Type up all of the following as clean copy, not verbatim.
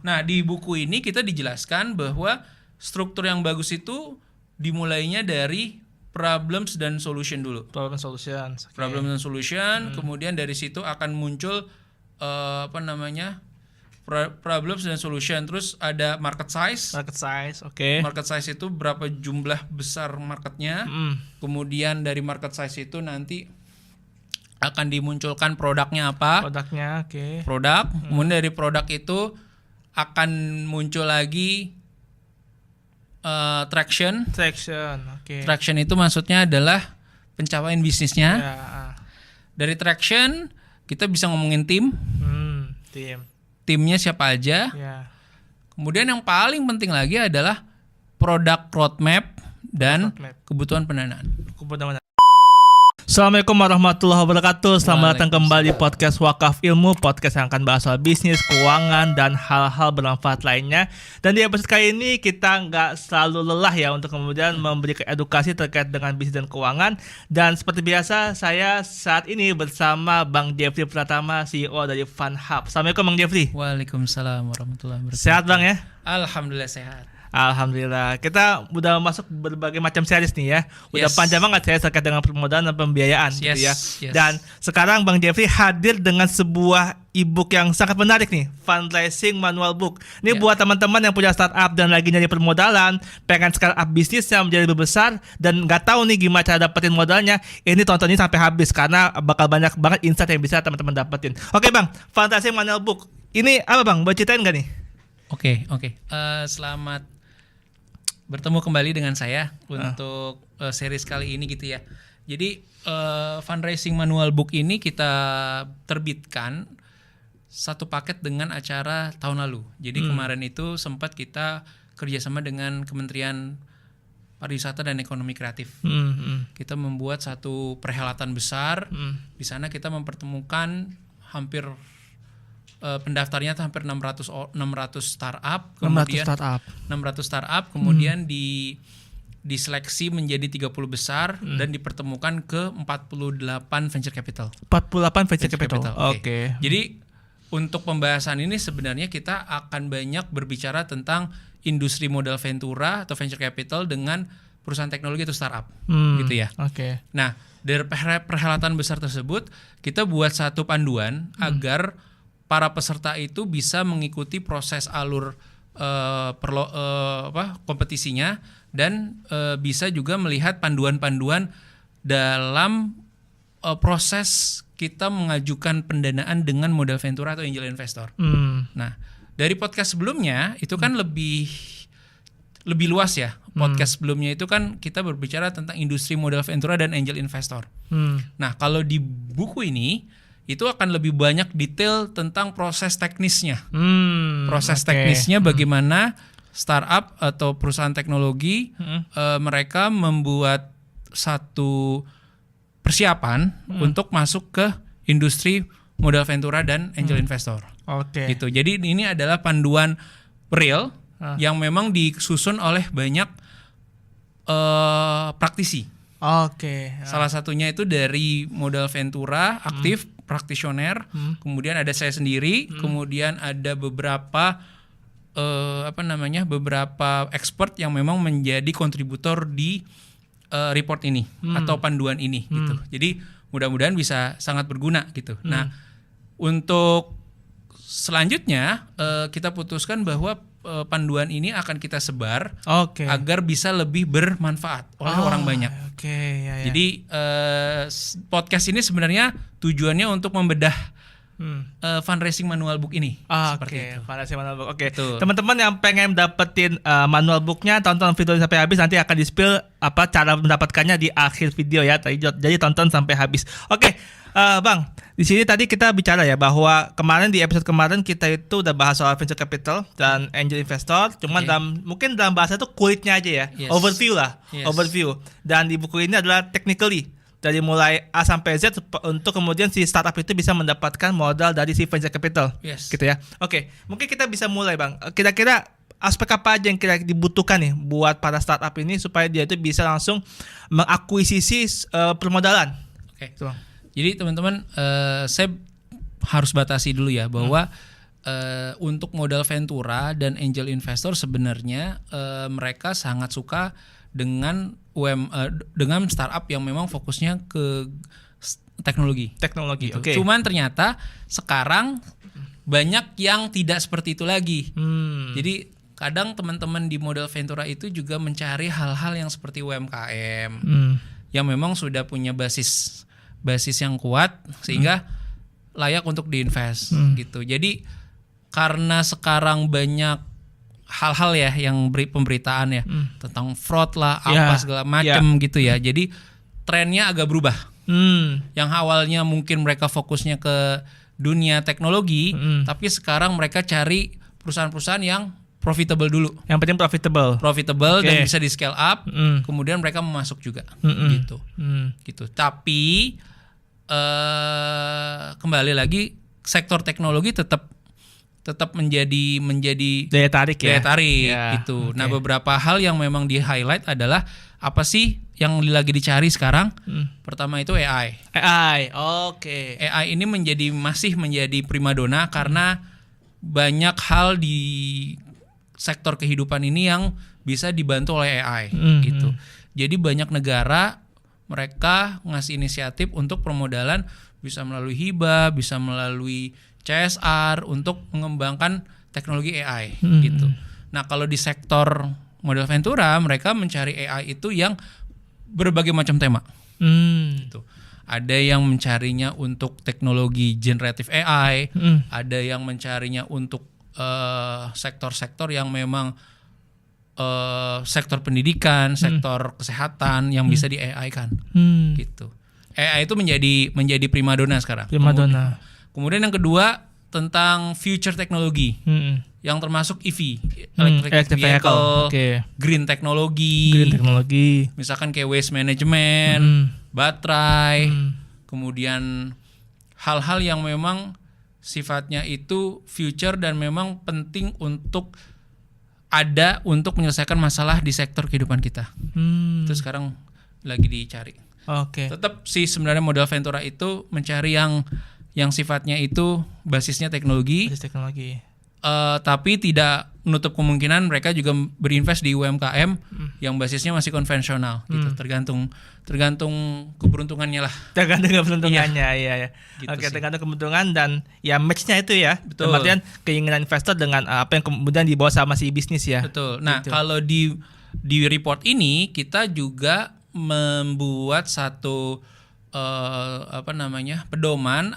Nah, di buku ini kita dijelaskan bahwa struktur yang bagus itu dimulainya dari problems dan solution dulu. Problem solution. Okay. Problem dan solution, kemudian dari situ akan muncul problems dan solution. Terus ada market size. Market size, oke. Market size itu berapa jumlah besar marketnya. Kemudian dari market size itu nanti akan dimunculkan produknya apa. Produknya, oke. Produk. Kemudian dari produk itu akan muncul lagi traction. Traction, oke. Traction itu maksudnya adalah pencapaian bisnisnya. Ya. Dari traction kita bisa ngomongin tim. Tim. Timnya siapa aja. Ya. Kemudian yang paling penting lagi adalah product roadmap dan kebutuhan pendanaan. Assalamualaikum warahmatullahi wabarakatuh. Selamat datang kembali di podcast Wakaf Ilmu, podcast yang akan bahas soal bisnis, keuangan, dan hal-hal bermanfaat lainnya. Dan di episode kali ini kita nggak selalu lelah ya untuk kemudian memberikan edukasi terkait dengan bisnis dan keuangan. Dan seperti biasa, saya saat ini bersama Bang Jeffrey Pratama, CEO dari FunHub. Assalamualaikum Bang Jeffrey. Waalaikumsalam warahmatullahi wabarakatuh. Sehat Bang ya? Alhamdulillah sehat. Alhamdulillah. Kita udah masuk berbagai macam series nih ya. Udah panjang banget saya terkait dengan permodalan dan pembiayaan gitu ya. Dan sekarang Bang Jeffrey hadir dengan sebuah e-book yang sangat menarik nih, Fundraising Manual Book. Ini buat teman-teman yang punya startup dan lagi nyari permodalan, pengen scale up bisnisnya menjadi lebih besar dan nggak tahu nih gimana cara dapetin modalnya. Ini tonton ini sampai habis karena bakal banyak banget insight yang bisa teman-teman dapetin. Oke Bang, Fundraising Manual Book. Ini apa Bang? Boleh ceritain nggak nih? Oke. Selamat bertemu kembali dengan saya untuk series kali ini gitu ya. Jadi Fundraising Manual Book ini kita terbitkan satu paket dengan acara tahun lalu. Jadi kemarin itu sempat kita kerjasama dengan Kementerian Pariwisata dan Ekonomi Kreatif. Kita membuat satu perhelatan besar. Di sana kita mempertemukan hampir pendaftarnya hampir 600 startup, kemudian 600 startup, kemudian diseleksi menjadi 30 besar dan dipertemukan ke 48 venture capital. 48 venture capital. Oke. Jadi untuk pembahasan ini sebenarnya kita akan banyak berbicara tentang industri modal ventura atau venture capital dengan perusahaan teknologi atau startup, gitu ya. Oke. Nah, dari perhelatan besar tersebut kita buat satu panduan agar para peserta itu bisa mengikuti proses alur kompetisinya dan bisa juga melihat panduan-panduan dalam proses kita mengajukan pendanaan dengan modal ventura atau angel investor. Nah, dari podcast sebelumnya itu kan lebih luas ya. Podcast sebelumnya itu kan kita berbicara tentang industri modal ventura dan angel investor. Nah, kalau di buku ini itu akan lebih banyak detail tentang proses teknisnya. Teknisnya bagaimana startup atau perusahaan teknologi mereka membuat satu persiapan untuk masuk ke industri modal ventura dan angel investor. Gitu. Jadi ini adalah panduan real yang memang disusun oleh banyak praktisi. Salah satunya itu dari modal ventura aktif, praktisioner, kemudian ada saya sendiri, kemudian ada beberapa beberapa expert yang memang menjadi kontributor di report ini atau panduan ini gitu. Jadi mudah-mudahan bisa sangat berguna gitu. Nah, untuk selanjutnya kita putuskan bahwa panduan ini akan kita sebar agar bisa lebih bermanfaat oleh orang banyak. Jadi podcast ini sebenarnya tujuannya untuk membedah fundraising manual book ini. Seperti itu. Fundraising manual book. Teman-teman yang pengen dapetin manual booknya, tonton video sampai habis. Nanti akan di-spill cara mendapatkannya di akhir video ya. Jadi tonton sampai habis. Bang, di sini tadi kita bicara ya bahwa kemarin di episode kemarin kita itu udah bahas soal venture capital dan angel investor. Cuman mungkin dalam bahasa itu kulitnya aja ya, overview lah, overview. Dan di buku ini adalah technically dari mulai A sampai Z untuk kemudian si startup itu bisa mendapatkan modal dari si venture capital, gitu ya. Mungkin kita bisa mulai Bang. Kira-kira aspek apa aja yang kira dibutuhkan nih buat para startup ini supaya dia itu bisa langsung mengakuisisi permodalan. Jadi teman-teman, saya harus batasi dulu ya bahwa untuk modal ventura dan angel investor sebenarnya mereka sangat suka dengan dengan startup yang memang fokusnya ke teknologi. Teknologi. Gitu. Oke. Cuman ternyata sekarang banyak yang tidak seperti itu lagi. Jadi kadang teman-teman di modal ventura itu juga mencari hal-hal yang seperti UMKM yang memang sudah punya basis yang kuat sehingga layak untuk diinvest gitu. Jadi karena sekarang banyak hal-hal ya yang pemberitaan ya tentang fraud lah apa segala macam gitu ya. Jadi trennya agak berubah. Yang awalnya mungkin mereka fokusnya ke dunia teknologi, tapi sekarang mereka cari perusahaan-perusahaan yang profitable dulu. Yang penting profitable dan bisa di scale up, kemudian mereka mau masuk juga gitu. Gitu. Tapi kembali lagi sektor teknologi tetap menjadi daya tarik gitu. Nah, beberapa hal yang memang di-highlight adalah apa sih yang lagi dicari sekarang? Pertama itu AI. AI ini masih menjadi primadona karena banyak hal di sektor kehidupan ini yang bisa dibantu oleh AI gitu. Jadi banyak negara mereka ngasih inisiatif untuk permodalan bisa melalui hibah, bisa melalui CSR untuk mengembangkan teknologi AI gitu. Nah, kalau di sektor modal ventura mereka mencari AI itu yang berbagai macam tema. Gitu. Ada yang mencarinya untuk teknologi generative AI, ada yang mencarinya untuk sektor-sektor yang memang sektor pendidikan, sektor kesehatan yang bisa di AI kan. Gitu. AI itu menjadi primadona sekarang. Kemudian yang kedua tentang future teknologi yang termasuk EV, electric vehicle, green teknologi, misalkan kayak waste management, baterai, kemudian hal-hal yang memang sifatnya itu future dan memang penting untuk ada untuk menyelesaikan masalah di sektor kehidupan kita. Itu sekarang lagi dicari. Tetap sih sebenarnya modal ventura itu mencari yang sifatnya itu basisnya teknologi. Tapi tidak menutup kemungkinan mereka juga berinvest di UMKM yang basisnya masih konvensional gitu. Tergantung keberuntungannya lah. Tergantung keberuntungannya, iya. Gitu tergantung keberuntungan dan ya match-nya itu ya. Betul. Kemudian keinginan investor dengan apa yang kemudian dibawa sama si bisnis ya. Betul. Nah, kalau di report ini kita juga membuat satu pedoman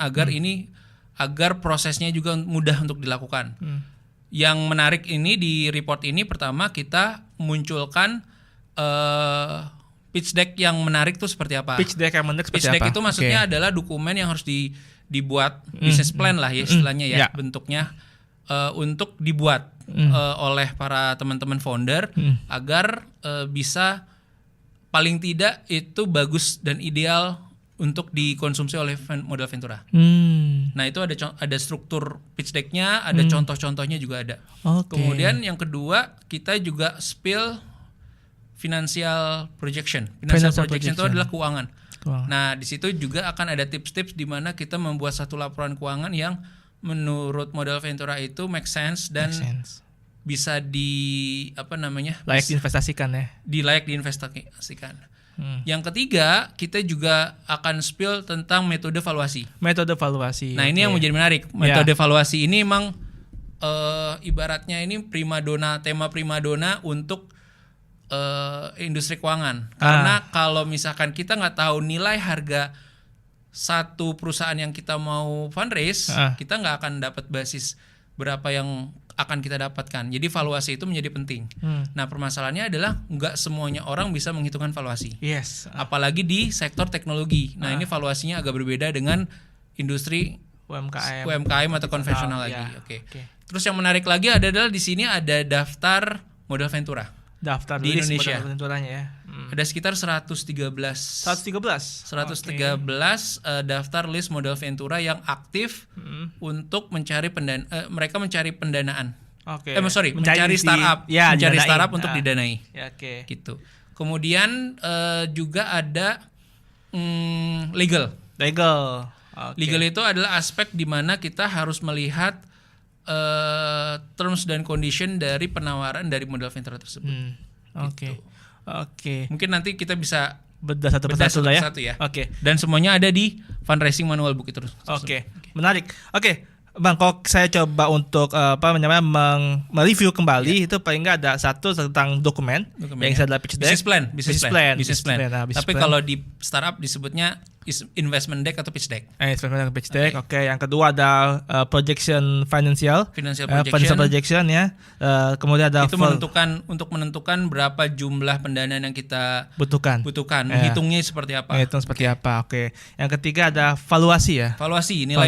agar prosesnya juga mudah untuk dilakukan. Yang menarik ini di report ini pertama kita munculkan pitch deck yang menarik tuh seperti apa. Pitch deck itu maksudnya adalah dokumen yang harus dibuat business plan lah ya istilahnya ya bentuknya untuk dibuat oleh para teman-teman founder agar bisa paling tidak itu bagus dan ideal untuk dikonsumsi oleh modal ventura. Nah, itu ada struktur pitch deck-nya, ada contoh-contohnya juga ada. Kemudian yang kedua, kita juga spill financial projection. Financial projection itu adalah keuangan. Nah, di situ juga akan ada tips-tips di mana kita membuat satu laporan keuangan yang menurut modal ventura itu make sense dan bisa layak diinvestasikan ya. Layak diinvestasikan. Yang ketiga, kita juga akan spill tentang metode valuasi. Nah, ini yang menjadi menarik. Metode valuasi ini memang ibaratnya ini tema primadona untuk industri keuangan. Karena kalau misalkan kita nggak tahu nilai harga satu perusahaan yang kita mau fundraise, kita nggak akan dapat basis berapa yang akan kita dapatkan. Jadi valuasi itu menjadi penting. Nah, permasalahannya adalah nggak semuanya orang bisa menghitungkan valuasi. Apalagi di sektor teknologi. Nah, ini valuasinya agak berbeda dengan industri UMKM atau konvensional lagi. Terus yang menarik lagi adalah di sini ada daftar modal ventura. Di Indonesia. Ya. Ada sekitar 113 daftar list modal ventura yang aktif untuk mencari mereka mencari pendanaan. Mencari startup, startup untuk didanai. Gitu. Kemudian juga ada legal. Legal itu adalah aspek di mana kita harus melihat terms dan condition dari penawaran dari modal venture tersebut. Oke. Oke. Mungkin nanti kita bisa Bedah satu persatu lah ya. Oke. Dan semuanya ada di fundraising manual book itu. Oke. Menarik. Oke. Bang, kalau saya coba untuk mereview kembali itu paling nggak ada satu tentang dokumen yang saya adalah pitch deck, business plan. Nah, tapi kalau di startup disebutnya investment deck atau pitch deck. Investment deck, pitch deck. Oke. Yang kedua ada projection financial projection ya. Kemudian ada itu menentukan berapa jumlah pendanaan yang kita butuhkan. Menghitungnya seperti apa. Seperti apa. Oke. Yang ketiga ada valuasi ya. Nilai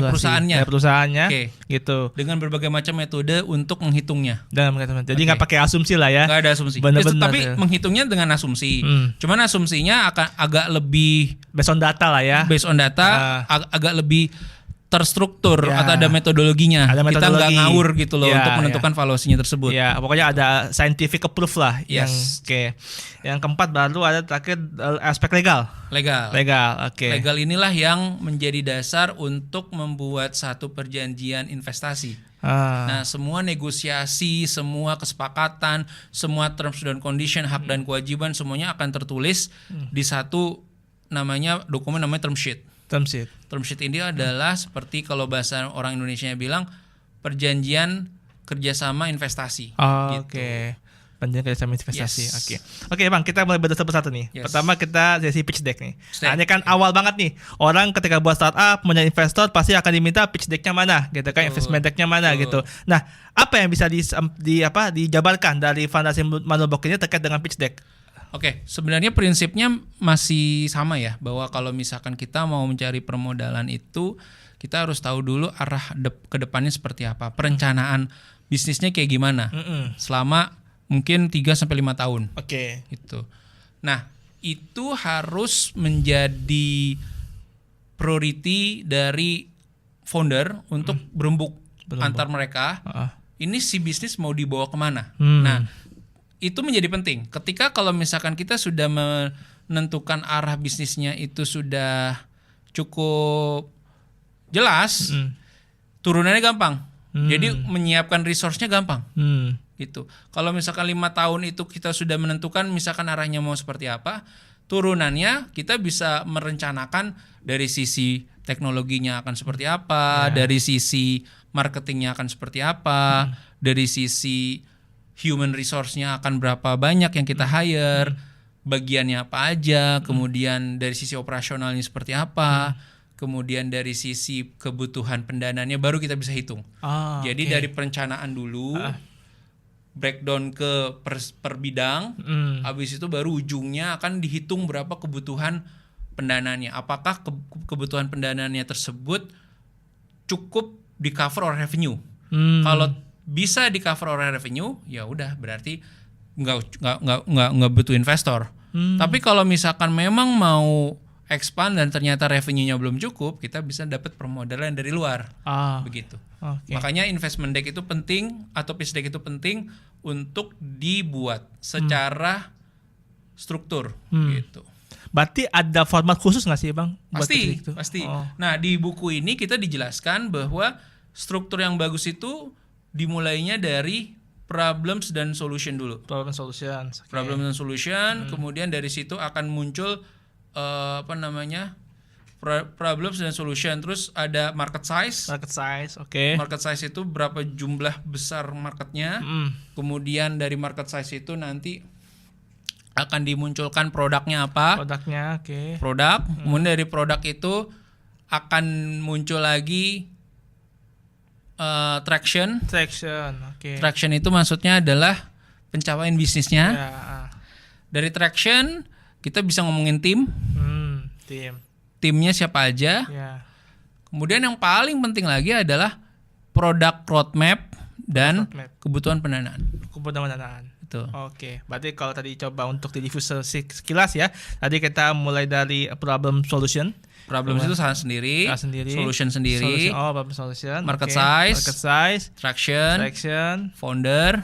perusahaannya. Gitu. Dengan berbagai macam metode untuk menghitungnya. Jadi nggak pakai asumsi lah ya. Nggak ada asumsi. Tapi menghitungnya dengan asumsi. Cuman asumsinya akan agak lebih based on data lah ya. Based on data agak lebih terstruktur atau ada metodologinya. Kita nggak ngawur gitu loh untuk menentukan valuasinya tersebut. Ya, pokoknya ada scientific approve lah. Yang keempat baru ada terakhir aspek legal. Oke. Legal inilah yang menjadi dasar untuk membuat satu perjanjian investasi. Nah, semua negosiasi, semua kesepakatan, semua terms and condition, hak dan kewajiban semuanya akan tertulis di satu dokumen namanya term sheet. Term sheet ini adalah seperti kalau bahasa orang Indonesia bilang perjanjian kerjasama investasi. Oke. Perjanjian kerjasama investasi. Oke, Bang, kita mulai bedah satu-satu nih. Pertama kita sesi pitch deck nih. Nah, ini kan awal banget nih. Orang ketika buat startup punya investor pasti akan diminta pitch decknya mana, gitu kan, investment decknya mana, gitu. Nah, apa yang bisa dijabarkan dari fundraising manual book ini terkait dengan pitch deck? Oke, sebenarnya prinsipnya masih sama ya, bahwa kalau misalkan kita mau mencari permodalan itu, kita harus tahu dulu arah ke depannya seperti apa, perencanaan bisnisnya kayak gimana, selama mungkin 3-5 tahun. Oke. Gitu. Nah, itu harus menjadi priority dari founder untuk berembuk antar mereka. Ini si bisnis mau dibawa kemana? Nah, itu menjadi penting. Ketika kalau misalkan kita sudah menentukan arah bisnisnya itu sudah cukup jelas, turunannya gampang. Jadi menyiapkan resource-nya gampang. Gitu. Kalau misalkan 5 tahun itu kita sudah menentukan misalkan arahnya mau seperti apa, turunannya kita bisa merencanakan dari sisi teknologinya akan seperti apa, dari sisi marketingnya akan seperti apa, dari sisi human resource-nya akan berapa banyak yang kita hire, bagiannya apa aja, kemudian dari sisi operasionalnya seperti apa, kemudian dari sisi kebutuhan pendanaannya baru kita bisa hitung. Jadi dari perencanaan dulu, breakdown ke per bidang, habis itu baru ujungnya akan dihitung berapa kebutuhan pendanaannya. Apakah kebutuhan pendanaannya tersebut cukup di cover oleh revenue? Kalau bisa di cover oleh revenue, ya udah berarti nggak butuh investor. Tapi kalau misalkan memang mau expand dan ternyata revenue-nya belum cukup, kita bisa dapat permodalan dari luar. Begitu. Makanya investment deck itu penting atau pitch deck itu penting untuk dibuat secara struktur gitu. Berarti ada format khusus nggak sih, Bang? Pasti. Nah, di buku ini kita dijelaskan bahwa struktur yang bagus itu dimulainya dari problems dan solution dulu. Problem dan solution, kemudian dari situ akan muncul problems dan solution. Terus ada market size. Market size itu berapa jumlah besar marketnya. Kemudian dari market size itu nanti akan dimunculkan produknya apa. Produk. Kemudian dari produk itu akan muncul lagi traction. Traction itu maksudnya adalah pencapaian bisnisnya. Dari traction kita bisa ngomongin tim. Timnya siapa aja. Kemudian yang paling penting lagi adalah product roadmap dan kebutuhan pendanaan. Itu. Berarti kalau tadi coba untuk di-review sekilas ya. Tadi kita mulai dari problem solution. Problem itu sendiri, solution sendiri, solution, market size, traction, founder,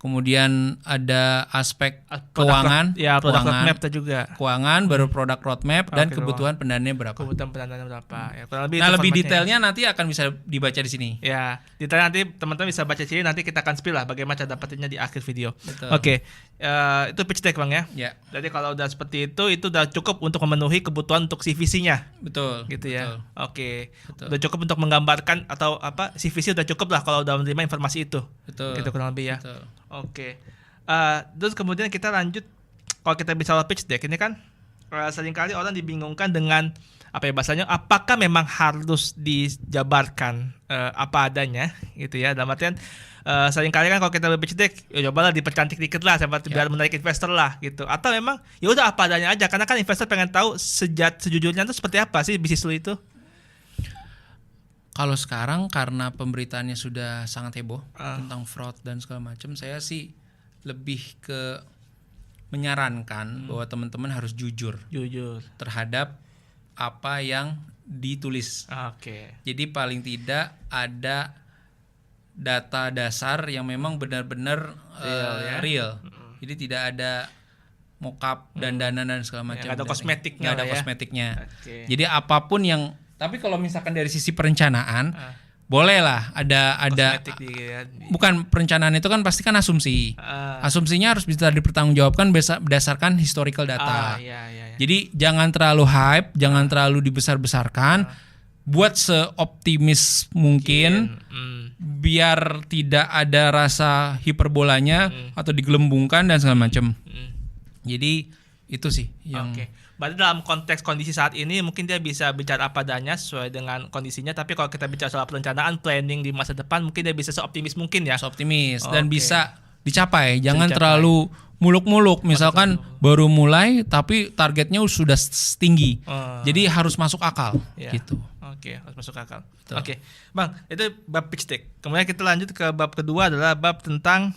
kemudian ada aspek Product keuangan, product roadmap juga. keuangan, baru produk roadmap dan Oke, kebutuhan pendanaannya berapa. Kebutuhan pendanaannya berapa? Ya, kurang lebih Nah, itu lebih formatnya. detailnya nanti akan bisa dibaca di sini. Ya, detailnya nanti teman-teman bisa baca sini, nanti kita akan spill lah bagaimana cara dapetinnya di akhir video. Betul. Oke. Itu pitch deck Bang ya. Ya, Jadi kalau udah seperti itu udah cukup untuk memenuhi kebutuhan untuk CVC-nya. betul. Gitu ya. Betul. Oke. Betul. Udah cukup untuk menggambarkan atau apa CVC udah cukup lah kalau udah menerima informasi itu. Betul. Gitu kurang lebih ya. Betul. Oke. Terus kemudian kita lanjut, kalau kita bicara pitch deck ini kan seringkali orang dibingungkan dengan apa ya bahasanya, apakah memang harus dijabarkan apa adanya gitu ya. Dalam artian seringkali kan kalau kita pitch deck ya cobalah dipercantik dikit lah biar menarik investor lah gitu. Atau memang ya udah apa adanya aja, karena kan investor pengen tahu sejujurnya itu seperti apa sih bisnis lu itu. Kalau sekarang karena pemberitaannya sudah sangat heboh tentang fraud dan segala macam, saya sih lebih ke menyarankan bahwa teman-teman harus jujur terhadap apa yang ditulis. Oke. Jadi paling tidak ada data dasar yang memang benar-benar real. Jadi tidak ada mockup dan dana dan segala macam. Nggak ada kosmetiknya. Nggak ada lah ya. kosmetiknya. Oke. Jadi apapun yang, tapi kalau misalkan dari sisi perencanaan, bolehlah ada Kosmetik ya. bukan perencanaan itu kan pasti kan asumsi. Asumsinya harus bisa dipertanggungjawabkan berdasarkan historical data. Iya. Jadi jangan terlalu hype, jangan terlalu dibesar-besarkan. Buat seoptimis mungkin biar tidak ada rasa hiperbolanya atau digelembungkan dan segala macam. Jadi itu sih yang Oke. Berarti dalam konteks kondisi saat ini mungkin dia bisa bicara apa adanya sesuai dengan kondisinya, tapi kalau kita bicara soal perencanaan planning di masa depan mungkin dia bisa seoptimis mungkin ya. optimis dan Oke. bisa dicapai. Jangan dicapai. terlalu muluk-muluk. Misalkan baru mulai tapi targetnya sudah tinggi. Jadi harus masuk akal Ya. gitu. Oke, harus masuk akal. Betul. Oke. Bang, itu bab pitch deck. Kemudian kita lanjut ke bab kedua adalah bab tentang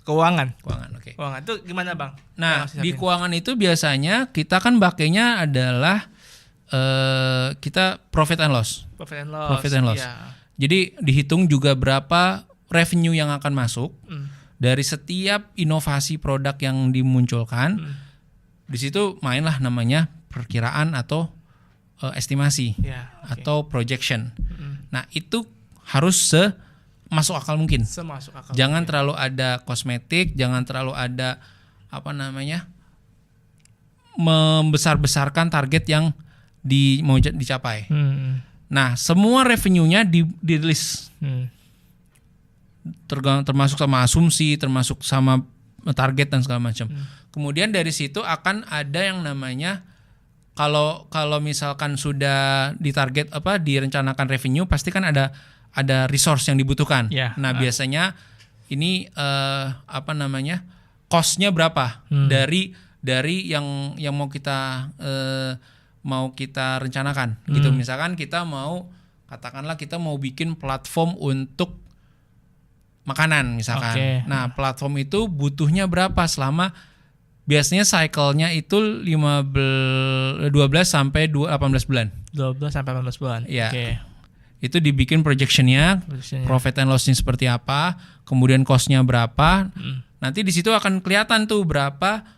keuangan. Oke. Keuangan itu gimana Bang? Nah, Yang di siapin. keuangan itu biasanya kita kan pakainya adalah kita profit and loss. Profit and loss. Profit and loss. Iya. Jadi dihitung juga berapa revenue yang akan masuk dari setiap inovasi produk yang dimunculkan. Di situ mainlah namanya perkiraan atau estimasi Ya, oke. atau projection. Nah, itu harus masuk akal mungkin. Semasuk akal. Jangan terlalu ada kosmetik, jangan terlalu ada membesar-besarkan target yang mau dicapai. Nah, semua revenue-nya di-list. Termasuk sama asumsi, termasuk sama target dan segala macam. Kemudian dari situ akan ada yang namanya kalau misalkan sudah ditarget direncanakan revenue, pasti kan ada resource yang dibutuhkan. Ya. Nah, biasanya ini cost-nya berapa dari yang mau kita rencanakan gitu. Misalkan kita mau bikin platform untuk makanan misalkan. Oke. Nah, platform itu butuhnya berapa selama biasanya cycle-nya itu 12 sampai 18 bulan. 12 sampai 18 bulan. Iya. Oke. Itu dibikin projection-nya, profit and loss-nya seperti apa, kemudian cost-nya berapa. Nanti di situ akan kelihatan tuh berapa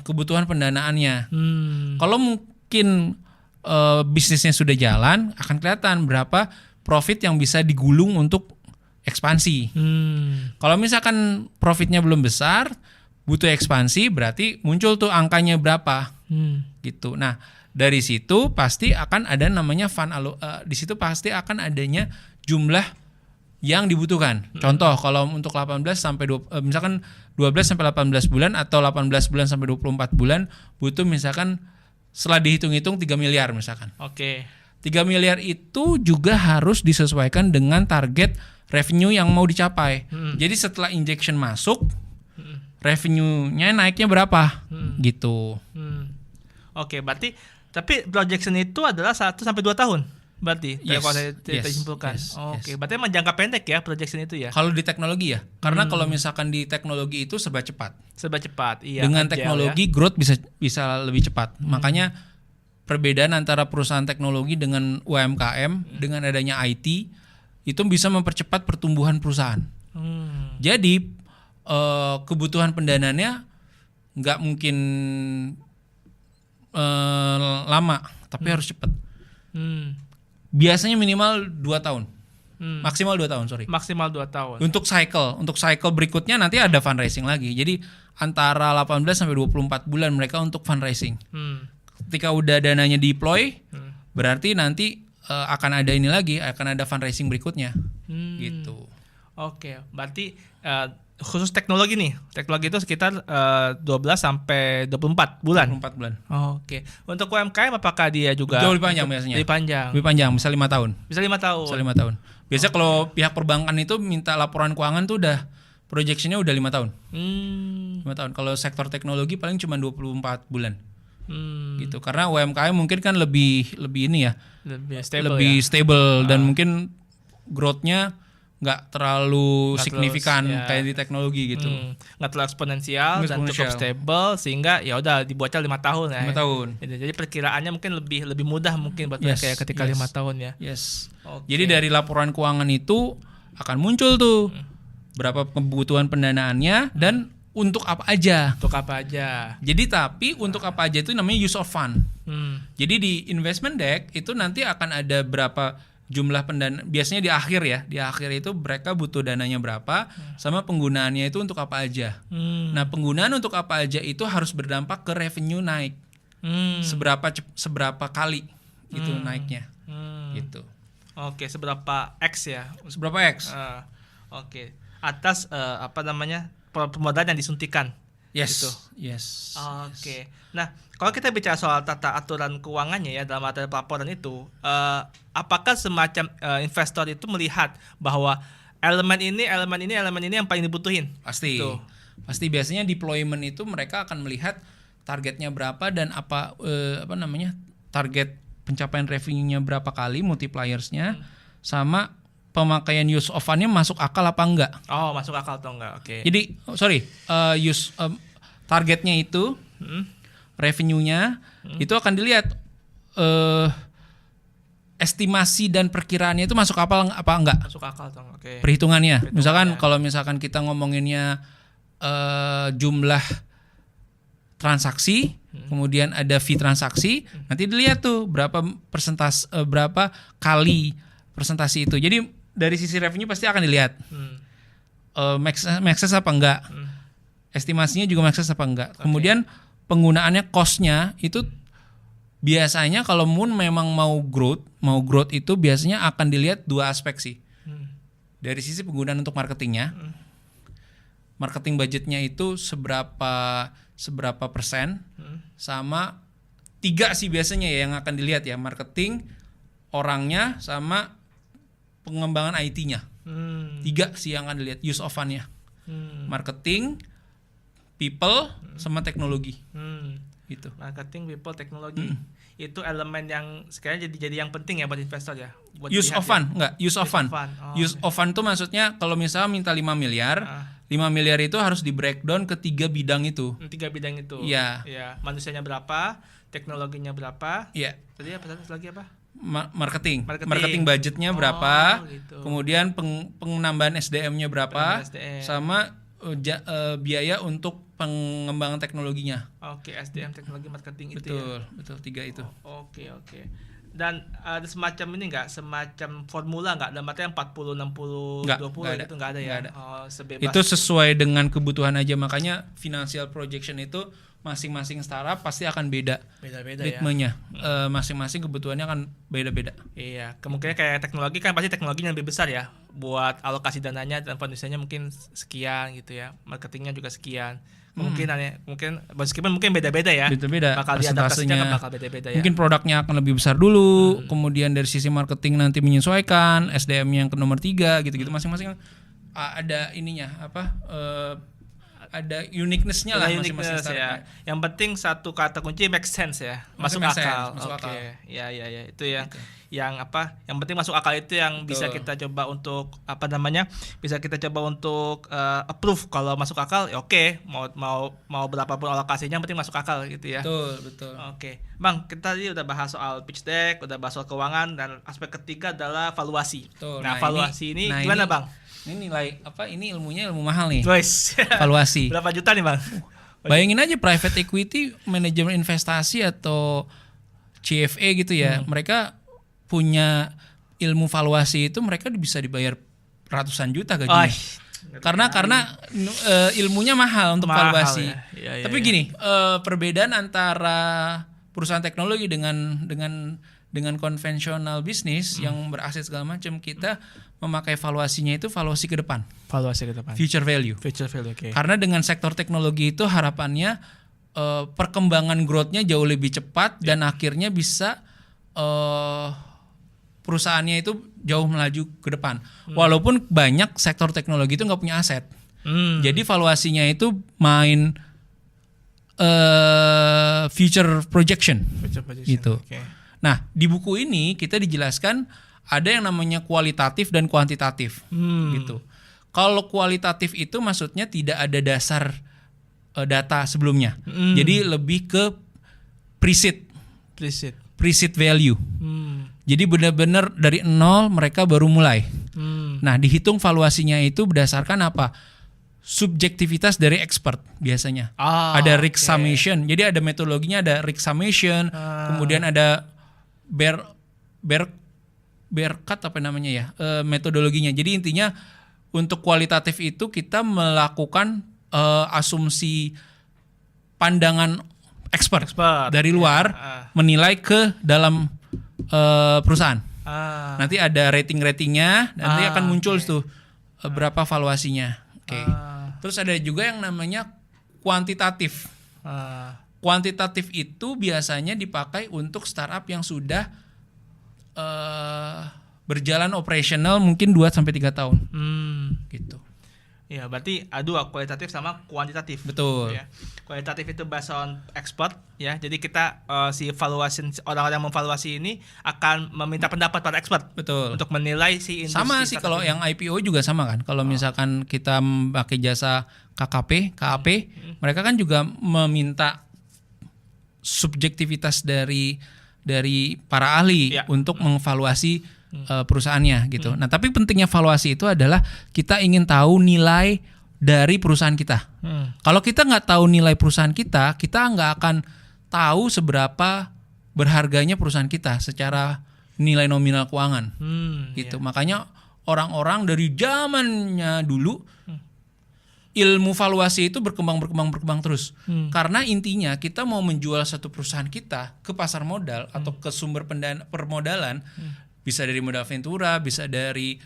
kebutuhan pendanaannya. Kalau mungkin bisnisnya sudah jalan, akan kelihatan berapa profit yang bisa digulung untuk ekspansi. Kalau misalkan profitnya belum besar, butuh ekspansi, berarti muncul tuh angkanya berapa, gitu. Nah, dari situ pasti akan ada namanya di situ pasti akan adanya jumlah yang dibutuhkan. Contoh, kalau untuk 18 sampai misalkan 12 sampai 18 bulan atau 18 bulan sampai 24 bulan butuh misalkan setelah dihitung-hitung 3 miliar misalkan. Oke. 3 miliar itu juga harus disesuaikan dengan target revenue yang mau dicapai. Jadi setelah injection masuk, revenue-nya naiknya berapa? Gitu. Oke, berarti tapi projection itu adalah 1 sampai 2 tahun. Berarti kalau saya simpulkan. Oke, berarti emang jangka pendek ya projection itu ya. Kalau di teknologi ya. Karena kalau misalkan di teknologi itu serba cepat. Serba cepat, iya. Dengan agile teknologi growth bisa lebih cepat. Makanya perbedaan antara perusahaan teknologi dengan UMKM dengan adanya IT itu bisa mempercepat pertumbuhan perusahaan. Jadi kebutuhan pendanaannya nggak mungkin lama, tapi harus cepat. Biasanya minimal 2 tahun. Maksimal 2 tahun, sorry. Maksimal 2 tahun. Untuk cycle berikutnya nanti ada fundraising lagi. Jadi antara 18 sampai 24 bulan mereka untuk fundraising. Ketika udah dananya deploy, berarti nanti akan ada ini lagi, akan ada fundraising berikutnya. Gitu. Oke, berarti khusus teknologi nih. Teknologi itu sekitar 12 sampai 24 bulan. 24 bulan. Oke. Untuk UMKM apakah dia juga Jauh lebih panjang biasanya. Lebih panjang. Bisa 5 tahun. Bisa 5 tahun. Bisa 5 tahun. Biasanya kalau pihak perbankan itu minta laporan keuangan tuh udah projectionnya udah 5 tahun. 5 tahun. Kalau sektor teknologi paling cuma 24 bulan. Gitu. Karena UMKM mungkin kan lebih ini ya. Lebih stable dan mungkin growth-nya nggak terlalu signifikan kayak di teknologi gitu. Nggak terlalu eksponensial dan cukup stable sehingga ya udah dibuatnya 5 tahun ya. 5 tahun. Jadi perkiraannya mungkin lebih mudah mungkin buat mereka ya ketika 5 tahun ya. Jadi dari laporan keuangan itu akan muncul tuh berapa kebutuhan pendanaannya dan untuk apa aja. Jadi tapi untuk apa aja itu namanya use of fund. Jadi di investment deck itu nanti akan ada berapa jumlah pendanaan, biasanya di akhir itu mereka butuh dananya berapa sama penggunaannya itu untuk apa aja. Nah penggunaan untuk apa aja itu harus berdampak ke revenue naik seberapa kali gitu naiknya gitu. Oke, seberapa X ya? Seberapa X? Oke, atas pemodal yang disuntikan. Yes. Oke. Nah, kalau kita bicara soal tata aturan keuangannya ya dalam materi pelaporan itu, apakah semacam investor itu melihat bahwa elemen ini yang paling dibutuhin? Pasti. Gitu. Pasti biasanya deployment itu mereka akan melihat targetnya berapa dan target pencapaian revenue-nya berapa kali, multipliers-nya, sama pemakaian use of fund-nya masuk akal apa enggak? Oh, masuk akal atau enggak? Oke. Jadi, targetnya itu, revenue-nya itu akan dilihat estimasi dan perkiraannya itu masuk akal apa enggak? Masuk akal atau enggak? Oke. Perhitungannya. Misalkan kalau kita ngomonginnya jumlah transaksi, kemudian ada fee transaksi, nanti dilihat tuh berapa kali persentase itu. Jadi dari sisi revenue pasti akan dilihat make sense apa enggak, estimasinya juga make sense apa enggak. Kemudian penggunaannya cost-nya itu biasanya kalau memang mau growth itu biasanya akan dilihat 2 aspek sih. Dari sisi penggunaan untuk marketingnya, marketing budgetnya itu seberapa persen, sama 3 sih biasanya ya yang akan dilihat ya, marketing, orangnya, sama pengembangan IT-nya. 3 sih yang akan dilihat use of fund-nya. Marketing, people, sama teknologi. Gitu. Marketing, people, teknologi. Itu elemen yang sekarang jadi yang penting ya buat investor ya. Buat use of fund, enggak, use of fund. Use of fund tuh maksudnya kalau misalnya minta 5 miliar, 5 miliar itu harus di breakdown ke 3 bidang itu. 3 bidang itu. Iya. Ya, manusianya berapa, teknologinya berapa? Iya. Tadi lagi apa? Marketing budgetnya berapa, gitu. Kemudian penambahan SDM-nya berapa, sama biaya untuk pengembangan teknologinya. Oke, SDM, teknologi, marketing itu ya. Betul 3 itu. Oke. Dan ada semacam ini enggak, semacam formula enggak dalam artian 40 60 20 gitu enggak ada ya. Sebebas. Itu sesuai dengan kebutuhan aja, makanya financial projection itu masing-masing startup pasti akan beda-beda ritmenya. Masing-masing kebutuhannya akan beda-beda. Iya, kemungkinan kayak teknologi kan pasti teknologinya lebih besar ya. Buat alokasi dananya dan fondasinya mungkin sekian gitu ya. Marketingnya juga sekian. Kemungkinan meskipun mungkin beda-beda ya. Beda-beda. Bakal diadaptasinya kan bakal beda-beda ya. Mungkin produknya akan lebih besar dulu, kemudian dari sisi marketing nanti menyesuaikan, SDM yang ke nomor 3 gitu-gitu, masing-masing ada ininya ada uniqueness-nya lah masing-masing startup. Ya. Yang penting satu kata kunci make sense ya. Masuk akal. Oke. Ya. Itu yang yang penting masuk akal itu yang bisa kita coba untuk bisa kita coba untuk approve. Kalau masuk akal ya oke. Mau berapapun alokasinya yang penting masuk akal gitu ya. Betul. Oke. Bang, kita tadi udah bahas soal pitch deck, udah bahas soal keuangan, dan aspek ketiga adalah valuasi. Nah, valuasi ini gimana, Bang? Ini nilai apa? Ini ilmunya ilmu mahal nih. Guys. Valuasi. Berapa juta nih Bang? Bayangin aja private equity, manajemen investasi atau CFA gitu ya. Mereka punya ilmu valuasi itu mereka bisa dibayar ratusan juta gajinya. Karena ilmunya mahal untuk valuasi. Ya. Tapi gini, perbedaan antara perusahaan teknologi dengan konvensional bisnis yang beraset segala macam, kita memakai valuasinya itu valuasi ke depan. Valuasi ke depan. Future value. Oke. Karena dengan sektor teknologi itu harapannya perkembangan growth-nya jauh lebih cepat dan akhirnya bisa perusahaannya itu jauh melaju ke depan. Walaupun banyak sektor teknologi itu nggak punya aset. Jadi valuasinya itu main future projection. Gitu. Okay. Nah, di buku ini kita dijelaskan ada yang namanya kualitatif dan kuantitatif. Gitu. Kalau kualitatif itu maksudnya tidak ada dasar data sebelumnya. Jadi lebih ke preset value. Jadi benar-benar dari nol mereka baru mulai. Nah, dihitung valuasinya itu berdasarkan apa? Subjektivitas dari expert biasanya. Ada risk summation. Jadi ada metodologinya, ada risk summation, kemudian ada Bearcat apa namanya ya, metodologinya. Jadi intinya untuk kualitatif itu kita melakukan asumsi pandangan expert dari luar menilai ke dalam perusahaan. Nanti ada ratingnya, nanti akan muncul tuh berapa valuasinya. Terus ada juga yang namanya kuantitatif. Kuantitatif itu biasanya dipakai untuk startup yang sudah berjalan operasional mungkin 2-3 tahun. Gitu. Ya, berarti ada kualitatif sama kuantitatif. Betul. Ya. Kualitatif itu based on expert ya. Jadi kita si valuation orang-orang yang memvaluasi ini akan meminta pendapat para expert. Betul. Untuk menilai si industri. Sama sih kalau yang IPO juga sama kan. Kalau misalkan kita pakai jasa KAP, mereka kan juga meminta subjektivitas dari para ahli untuk mengevaluasi perusahaannya gitu. Nah, tapi pentingnya valuasi itu adalah kita ingin tahu nilai dari perusahaan kita. Kalau kita nggak tahu nilai perusahaan kita nggak akan tahu seberapa berharganya perusahaan kita secara nilai nominal keuangan. Gitu. Makanya orang-orang dari zamannya dulu ilmu valuasi itu berkembang terus. Karena intinya kita mau menjual satu perusahaan kita ke pasar modal atau ke sumber permodalan, bisa dari modal ventura, bisa dari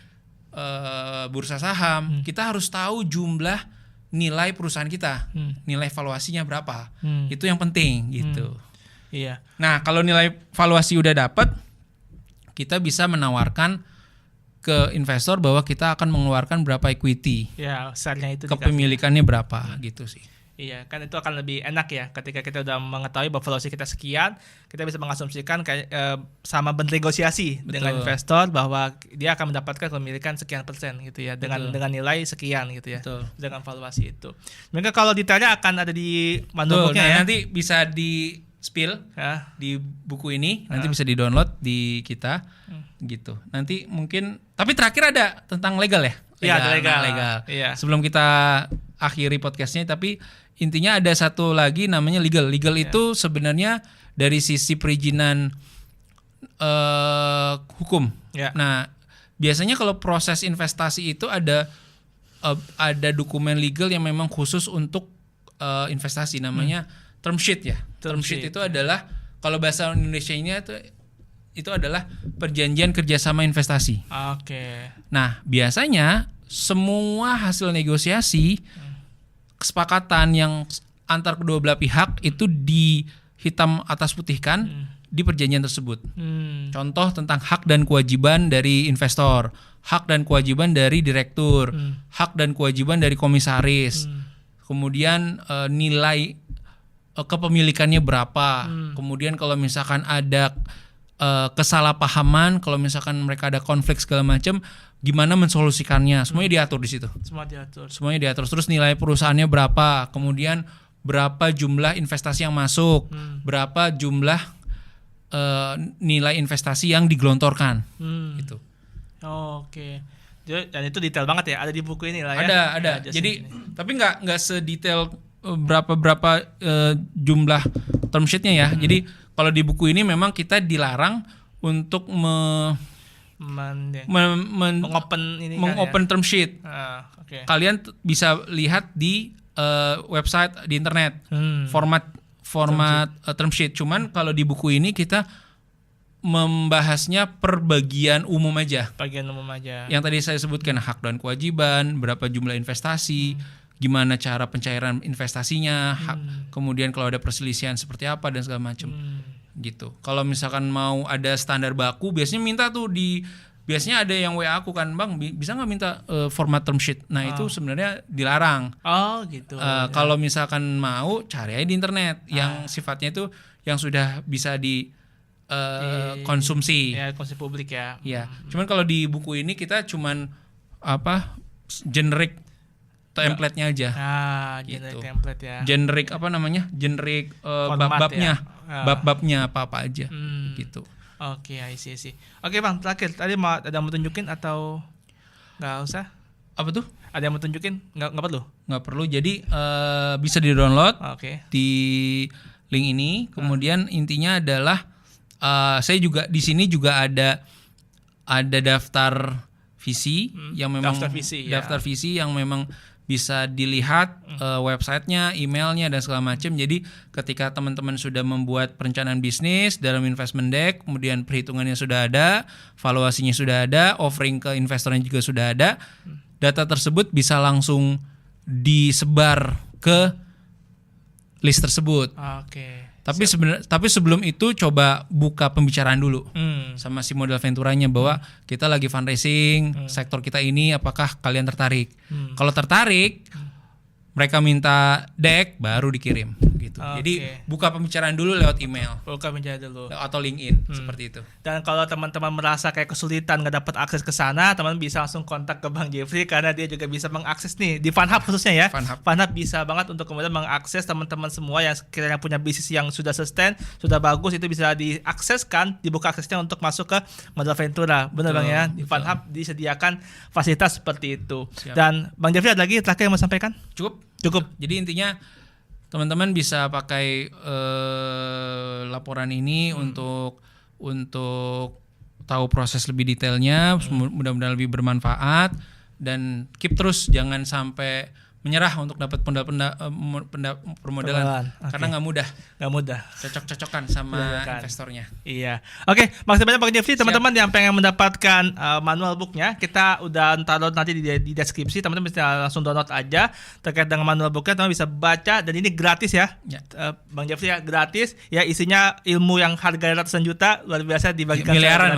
bursa saham. Kita harus tahu jumlah nilai perusahaan kita, nilai valuasinya berapa. Itu yang penting gitu. Iya. Nah, kalau nilai valuasi udah dapat, kita bisa menawarkan ke investor bahwa kita akan mengeluarkan berapa equity. Ya, besarnya itu kepemilikannya berapa gitu sih. Iya, kan itu akan lebih enak ya ketika kita udah mengetahui bahwa valuasi kita sekian, kita bisa mengasumsikan kayak sama bernegosiasi dengan investor bahwa dia akan mendapatkan kepemilikan sekian persen gitu ya dengan nilai sekian gitu ya. Dengan valuasi itu. Maka kalau detailnya akan ada di manualnya ya. Nanti bisa di spill di buku ini, nanti bisa di-download di kita gitu. Nanti mungkin tapi terakhir ada tentang legal ya? Legal. Iya. Sebelum kita akhiri podcastnya, tapi intinya ada satu lagi namanya legal. Legal itu sebenarnya dari sisi perizinan hukum. Nah, biasanya kalau proses investasi itu ada dokumen legal yang memang khusus untuk investasi, namanya term sheet ya. Term sheet itu adalah kalau bahasa Indonesianya itu adalah perjanjian kerjasama investasi. Nah, biasanya semua hasil negosiasi kesepakatan yang antar kedua belah pihak itu dihitam atas putihkan di perjanjian tersebut. Contoh tentang hak dan kewajiban dari investor, hak dan kewajiban dari direktur, hak dan kewajiban dari komisaris, kemudian nilai kepemilikannya berapa, kemudian kalau misalkan ada kesalahpahaman, kalau misalkan mereka ada konflik segala macam, gimana mensolusikannya, semuanya diatur di situ. Semuanya diatur. Terus nilai perusahaannya berapa, kemudian berapa jumlah investasi yang masuk, berapa jumlah nilai investasi yang digelontorkan, gitu. Oke. Dan itu detail banget ya, ada di buku ini lah ya. Ada. Ya, Jadi tapi nggak sedetail berapa jumlah term sheet-nya ya. Jadi kalau di buku ini memang kita dilarang untuk mengopen ini mengopen term sheet. Okay. Kalian bisa lihat di website di internet format term sheet. Cuman kalau di buku ini kita membahasnya per bagian umum aja. Yang tadi saya sebutkan hak dan kewajiban, berapa jumlah investasi, gimana cara pencairan investasinya, kemudian kalau ada perselisihan seperti apa dan segala macam. Gitu. Kalau misalkan mau ada standar baku, biasanya minta tuh biasanya ada yang WA aku kan, Bang, bisa nggak minta format term sheet? Nah itu sebenarnya dilarang. Oh gitu. Kalau misalkan mau, cari aja di internet yang sifatnya itu yang sudah bisa konsumsi. Ya, konsumsi publik ya. Iya. Cuman kalau di buku ini kita cuman generic template-nya aja. Generic template ya. Generic Generic bab-babnya. Ya. Bab-babnya apa aja gitu. Oke, I see. Oke, Bang, terakhir tadi ada yang mau tunjukin atau nggak usah? Apa tuh? Ada yang mau tunjukin? Nggak perlu. Nggak perlu. Jadi bisa di-download di link ini. Kemudian intinya adalah saya juga di sini juga ada daftar visi yang memang daftar visi yang memang bisa dilihat websitenya, emailnya dan segala macam. Jadi ketika teman-teman sudah membuat perencanaan bisnis dalam investment deck, kemudian perhitungannya sudah ada, valuasinya sudah ada, offering ke investornya juga sudah ada, data tersebut bisa langsung disebar ke list tersebut. Tapi sebelum itu coba buka pembicaraan dulu sama si modal venturanya bahwa kita lagi fundraising, sektor kita ini apakah kalian tertarik? Kalau tertarik, mereka minta deck baru dikirim gitu. Jadi buka pembicaraan dulu lewat email. Atau LinkedIn seperti itu. Dan kalau teman-teman merasa kayak kesulitan nggak dapat akses ke sana, teman bisa langsung kontak ke Bang Jeffrey karena dia juga bisa mengakses nih di FunHub khususnya ya. FunHub bisa banget untuk kemudian mengakses teman-teman semua yang sekiranya punya bisnis yang sudah sustain, sudah bagus, itu bisa diakseskan, dibuka aksesnya untuk masuk ke modal ventura. Benar Bang ya. Di FunHub disediakan fasilitas seperti itu. Siap. Dan Bang Jeffrey ada lagi terakhir yang mau sampaikan? Cukup. Jadi intinya teman-teman bisa pakai laporan ini untuk tahu proses lebih detailnya, mudah-mudahan lebih bermanfaat, dan keep terus, jangan sampai menyerah untuk dapat permodalan karena nggak mudah cocok-cocokan sama investornya. Iya. Oke, makasih banyak Bang Jeffrey. Teman-teman yang pengen mendapatkan manual booknya, kita udah taruh nanti di deskripsi. Teman-teman bisa langsung download aja terkait dengan manual booknya. Teman bisa baca dan ini gratis ya. Bang Jeffrey ya, gratis ya, isinya ilmu yang harga ratusan juta, luar biasa, dibagikan miliaran.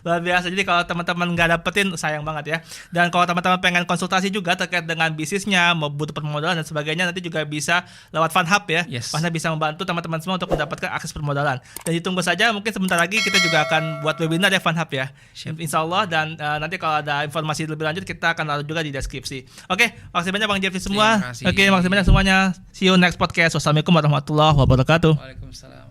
Luar biasa. Jadi kalau teman-teman nggak dapetin, sayang banget ya. Dan kalau teman-teman pengen konsultasi juga terkait dengan bisnisnya, mau butuh permodalan dan sebagainya, nanti juga bisa lewat FunHub ya. FunHub bisa membantu teman-teman semua untuk mendapatkan akses permodalan. Dan ditunggu saja, mungkin sebentar lagi kita juga akan buat webinar ya FunHub ya. Insya Allah. Dan nanti kalau ada informasi lebih lanjut kita akan taruh juga di deskripsi. Oke, makasih banyak Bang Jeffrey semua. Oke, makasih banyak semuanya. See you next podcast. Wassalamualaikum warahmatullahi wabarakatuh. Waalaikumsalam.